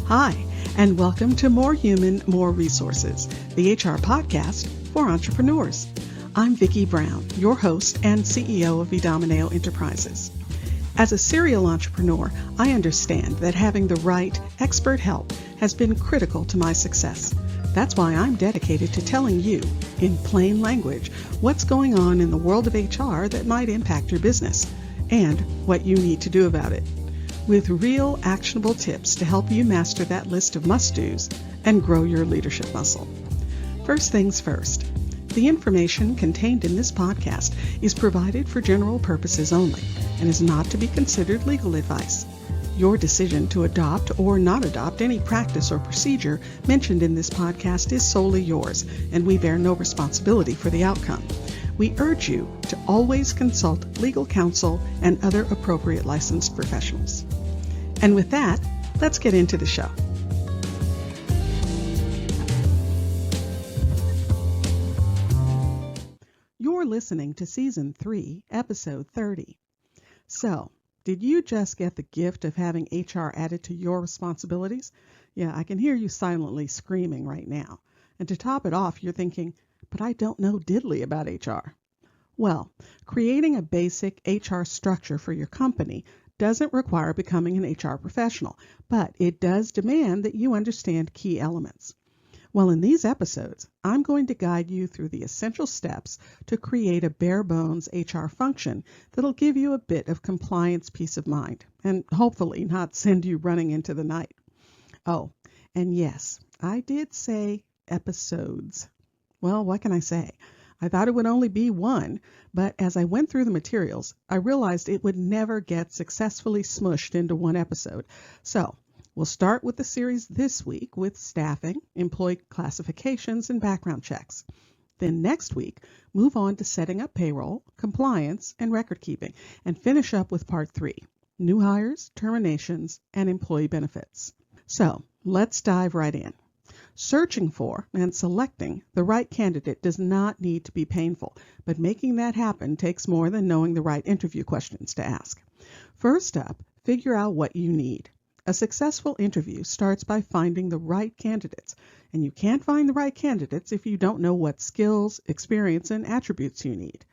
Hi, and welcome to More Human, More Resources, the HR podcast for entrepreneurs. I'm Vicki Brown, your host and CEO of Vidamaneo Enterprises. As a serial entrepreneur, I understand that having the right expert help has been critical to my success. That's why I'm dedicated to telling you, in plain language, what's going on in the world of HR that might impact your business and what you need to do about it, with real actionable tips to help you master that list of must-dos and grow your leadership muscle. First things first, the information contained in this podcast is provided for general purposes only and is not to be considered legal advice. Your decision to adopt or not adopt any practice or procedure mentioned in this podcast is solely yours, and we bear no responsibility for the outcome. We urge you to always consult legal counsel and other appropriate licensed professionals. And with that, let's get into the show. You're listening to Season 3, Episode 30. So, did you just get the gift of having HR added to your responsibilities? Yeah, I can hear you silently screaming right now. And to top it off, you're thinking, but I don't know diddly about HR. Well, creating a basic HR structure for your company doesn't require becoming an HR professional, but it does demand that you understand key elements. Well, in these episodes, I'm going to guide you through the essential steps to create a bare-bones HR function that'll give you a bit of compliance peace of mind and hopefully not send you running into the night. Oh, and yes, I did say episodes. Well, what can I say? I thought it would only be one, but as I went through the materials, I realized it would never get successfully smushed into one episode. So we'll start with the series this week with staffing, employee classifications, and background checks. Then next week, move on to setting up payroll, compliance, and record keeping, and finish up with part 3, new hires, terminations, and employee benefits. So let's dive right in. Searching for and selecting the right candidate does not need to be painful, but making that happen takes more than knowing the right interview questions to ask. First up, figure out what you need. A successful interview starts by finding the right candidates, and you can't find the right candidates if you don't know what skills, experience, and attributes you need.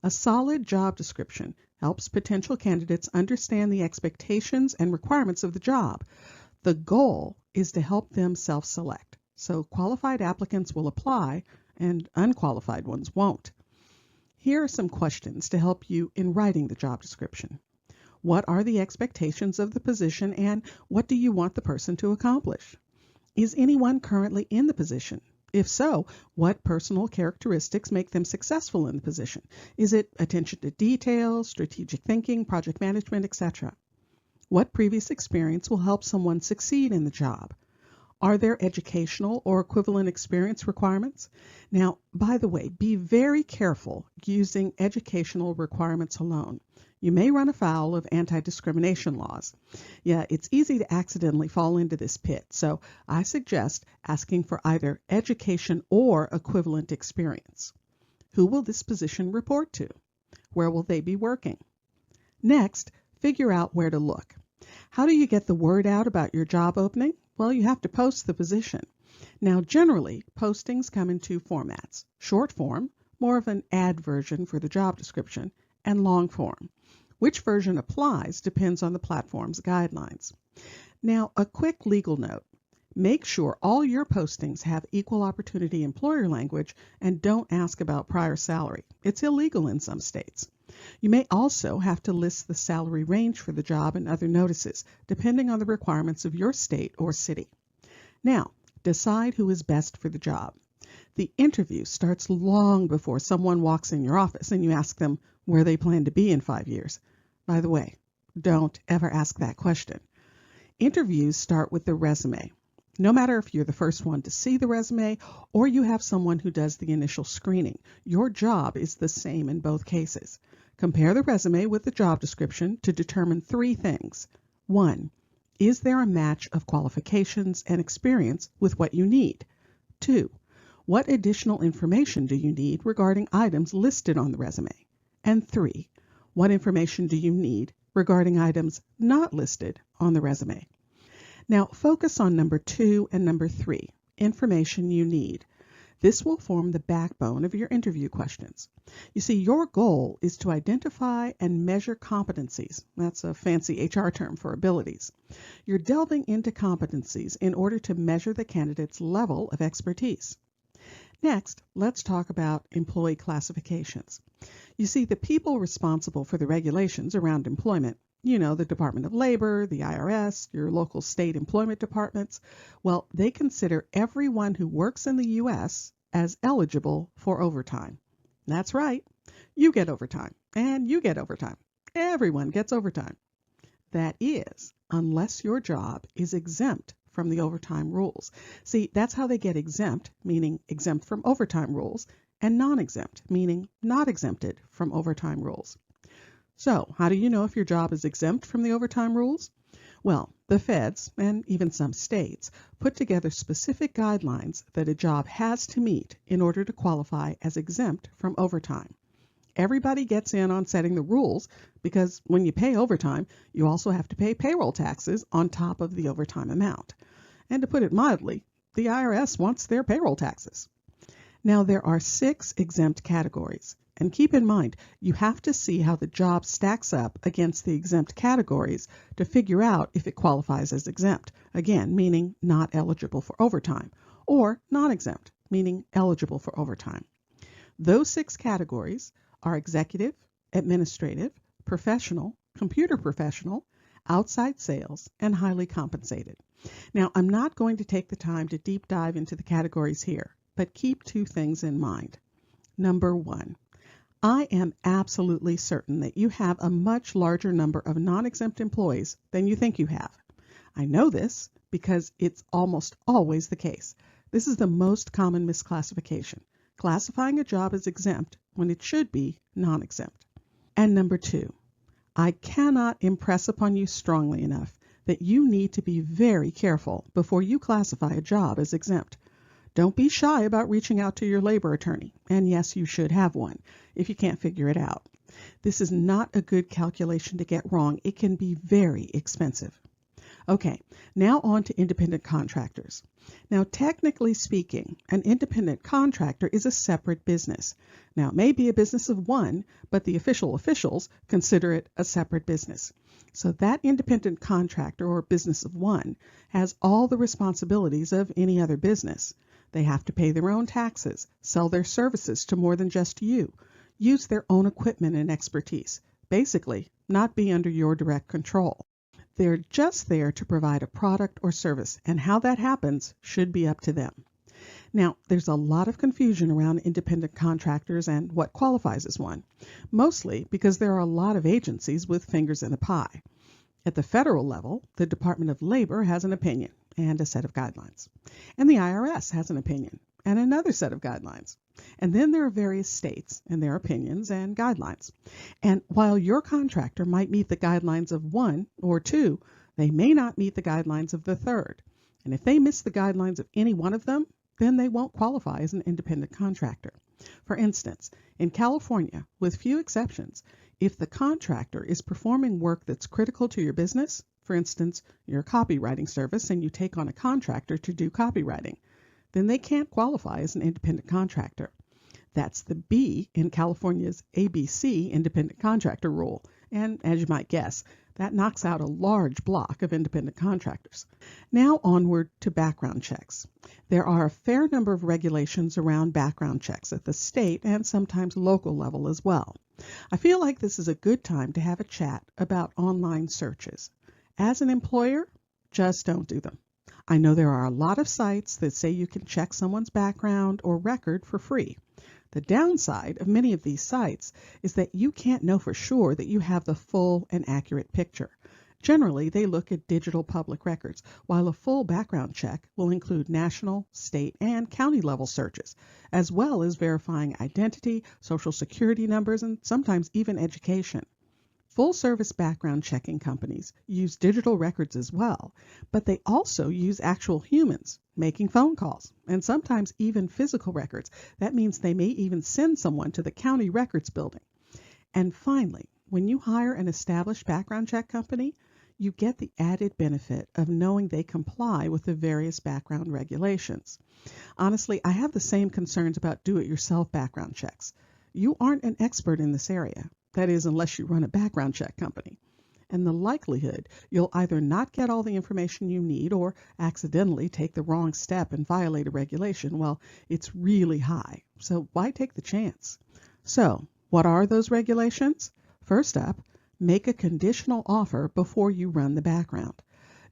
A solid job description helps potential candidates understand the expectations and requirements of the job. The goal is to help them self-select, so qualified applicants will apply and unqualified ones won't. Here are some questions to help you in writing the job description. What are the expectations of the position, and what do you want the person to accomplish? Is anyone currently in the position? If so, what personal characteristics make them successful in the position? Is it attention to detail, strategic thinking, project management, etc.? What previous experience will help someone succeed in the job? Are there educational or equivalent experience requirements? Now, by the way, be very careful using educational requirements alone. You may run afoul of anti-discrimination laws. Yeah, it's easy to accidentally fall into this pit, so I suggest asking for either education or equivalent experience. Who will this position report to? Where will they be working? Next, figure out where to look. How do you get the word out about your job opening? Well, you have to post the position. Now, generally, postings come in 2 formats: short form, more of an ad version for the job description, and long form. Which version applies depends on the platform's guidelines. Now, a quick legal note. Make sure all your postings have equal opportunity employer language and don't ask about prior salary. It's illegal in some states. You may also have to list the salary range for the job and other notices, depending on the requirements of your state or city. Now, decide who is best for the job. The interview starts long before someone walks in your office and you ask them where they plan to be in 5 years. By the way, don't ever ask that question. Interviews start with the resume. No matter if you're the first one to see the resume or you have someone who does the initial screening, your job is the same in both cases. Compare the resume with the job description to determine 3 things. 1. Is there a match of qualifications and experience with what you need? 2. What additional information do you need regarding items listed on the resume? And 3. What information do you need regarding items not listed on the resume? Now focus on number 2 and number 3, information you need. This will form the backbone of your interview questions. You see, your goal is to identify and measure competencies. That's a fancy HR term for abilities. You're delving into competencies in order to measure the candidate's level of expertise. Next, let's talk about employee classifications. You see, the people responsible for the regulations around employment, the Department of Labor, the IRS, your local state employment departments, well, they consider everyone who works in the U.S. as eligible for overtime. That's right. You get overtime, and you get overtime. Everyone gets overtime. That is, unless your job is exempt from the overtime rules. See, that's how they get exempt, meaning exempt from overtime rules, and non-exempt, meaning not exempted from overtime rules. So, how do you know if your job is exempt from the overtime rules? Well, the feds, and even some states, put together specific guidelines that a job has to meet in order to qualify as exempt from overtime. Everybody gets in on setting the rules because when you pay overtime, you also have to pay payroll taxes on top of the overtime amount. And to put it mildly, the IRS wants their payroll taxes. Now, there are 6 exempt categories. And keep in mind, you have to see how the job stacks up against the exempt categories to figure out if it qualifies as exempt, again, meaning not eligible for overtime, or non-exempt, meaning eligible for overtime. Those 6 categories are executive, administrative, professional, computer professional, outside sales, and highly compensated. Now, I'm not going to take the time to deep dive into the categories here, but keep 2 things in mind. Number 1. I am absolutely certain that you have a much larger number of non-exempt employees than you think you have. I know this because it's almost always the case. This is the most common misclassification, classifying a job as exempt when it should be non-exempt. And number 2, I cannot impress upon you strongly enough that you need to be very careful before you classify a job as exempt. Don't be shy about reaching out to your labor attorney, and yes, you should have one, if you can't figure it out. This is not a good calculation to get wrong. It can be very expensive. Okay, now on to independent contractors. Now, technically speaking, an independent contractor is a separate business. Now, it may be a business of one, but the officials consider it a separate business. So that independent contractor or business of one has all the responsibilities of any other business. They have to pay their own taxes, sell their services to more than just you, use their own equipment and expertise, basically not be under your direct control. They're just there to provide a product or service, and how that happens should be up to them. Now, there's a lot of confusion around independent contractors and what qualifies as one, mostly because there are a lot of agencies with fingers in the pie. At the federal level, the Department of Labor has an opinion and a set of guidelines. And the IRS has an opinion and another set of guidelines. And then there are various states and their opinions and guidelines. And while your contractor might meet the guidelines of 1 or 2, they may not meet the guidelines of the third. And if they miss the guidelines of any one of them, then they won't qualify as an independent contractor. For instance, in California, with few exceptions, if the contractor is performing work that's critical to your business, for instance, you're a copywriting service and you take on a contractor to do copywriting, then they can't qualify as an independent contractor. That's the B in California's ABC independent contractor rule. And as you might guess, that knocks out a large block of independent contractors. Now onward to background checks. There are a fair number of regulations around background checks at the state and sometimes local level as well. I feel like this is a good time to have a chat about online searches. As an employer, just don't do them. I know there are a lot of sites that say you can check someone's background or record for free. The downside of many of these sites is that you can't know for sure that you have the full and accurate picture. Generally, they look at digital public records, while a full background check will include national, state, and county level searches, as well as verifying identity, social security numbers, and sometimes even education. Full-service background checking companies use digital records as well, but they also use actual humans making phone calls, and sometimes even physical records. That means they may even send someone to the county records building. And finally, when you hire an established background check company, you get the added benefit of knowing they comply with the various background regulations. Honestly, I have the same concerns about do-it-yourself background checks. You aren't an expert in this area. That is, unless you run a background check company. And the likelihood you'll either not get all the information you need or accidentally take the wrong step and violate a regulation, well, it's really high. So why take the chance? So, what are those regulations? First up, make a conditional offer before you run the background.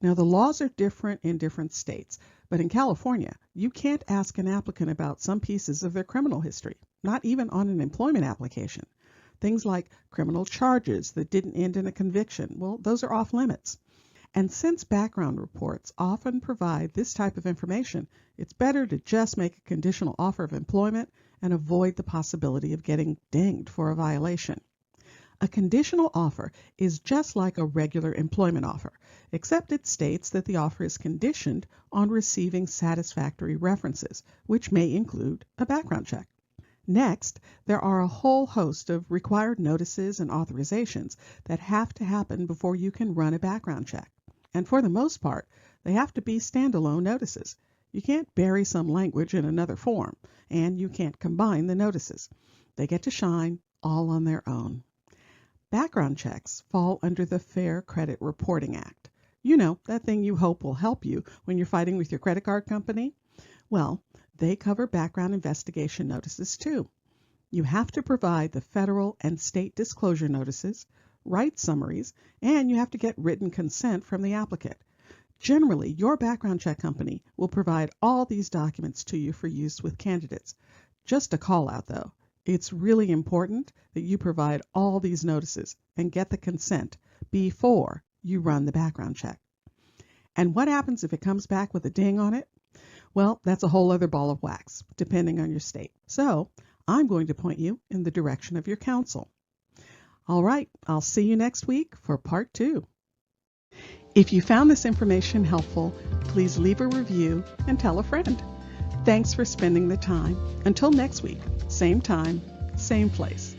Now, the laws are different in different states, but in California, you can't ask an applicant about some pieces of their criminal history, not even on an employment application. Things like criminal charges that didn't end in a conviction, well, those are off limits. And since background reports often provide this type of information, it's better to just make a conditional offer of employment and avoid the possibility of getting dinged for a violation. A conditional offer is just like a regular employment offer, except it states that the offer is conditioned on receiving satisfactory references, which may include a background check. Next, there are a whole host of required notices and authorizations that have to happen before you can run a background check. And for the most part, they have to be standalone notices. You can't bury some language in another form, and you can't combine the notices. They get to shine all on their own. Background checks fall under the Fair Credit Reporting Act. You know, that thing you hope will help you when you're fighting with your credit card company? Well, they cover background investigation notices too. You have to provide the federal and state disclosure notices, write summaries, and you have to get written consent from the applicant. Generally, your background check company will provide all these documents to you for use with candidates. Just a call out though, it's really important that you provide all these notices and get the consent before you run the background check. And what happens if it comes back with a ding on it? Well, that's a whole other ball of wax, depending on your state. So I'm going to point you in the direction of your counsel. All right, I'll see you next week for part 2. If you found this information helpful, please leave a review and tell a friend. Thanks for spending the time. Until next week, same time, same place.